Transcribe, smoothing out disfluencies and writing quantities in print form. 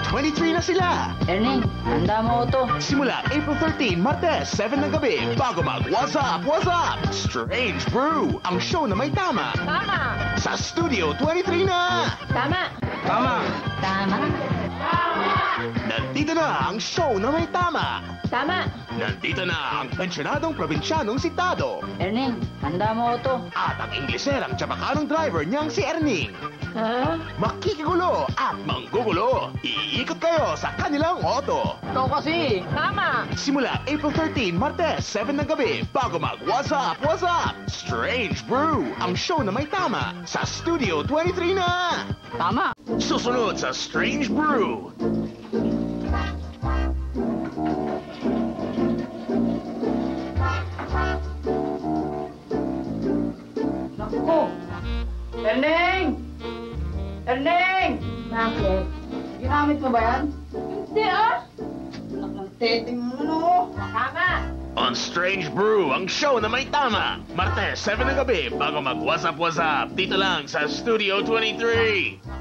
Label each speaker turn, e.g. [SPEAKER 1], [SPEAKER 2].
[SPEAKER 1] 23 na sila.
[SPEAKER 2] Erning, handa mo to.
[SPEAKER 1] Simula April 13, Martes, 7 ng gabi, bago mag-What's Up, What's Up? Strange Brew, ang show na may tama.
[SPEAKER 2] Tama.
[SPEAKER 1] Sa Studio 23 na.
[SPEAKER 2] Tama.
[SPEAKER 1] Tama.
[SPEAKER 2] Tama.
[SPEAKER 1] Nandito na ang show na may tama.
[SPEAKER 2] Tama.
[SPEAKER 1] Nandito na ang pensyonadong probinsyanong si Tado.
[SPEAKER 2] Erning, handa mo to.
[SPEAKER 1] At ang Ingleserang tsabakanong driver niyang si Erning.
[SPEAKER 2] Ha?
[SPEAKER 1] Makikigulo at manggugulo. Iikot kayo sa kanilang auto.
[SPEAKER 2] Ikaw kasi. Tama.
[SPEAKER 1] Simula April 13, Martes, 7 ng gabi, bago mag-What's Up, What's Up? Strange Brew, ang show na may tama. Sa Studio 23 na.
[SPEAKER 2] Tama.
[SPEAKER 1] Susunod sa Strange Brew.
[SPEAKER 2] Naku. Erning! Erning! Bakit? Ginamit mo ba yan? Hindi ah. Anak ng teting mo no. Tama.
[SPEAKER 1] On Strange Brew, ang show na may tama. Martes, 7 ng gabi, bago mag-What's Up, What's Up? Dito lang sa Studio 23.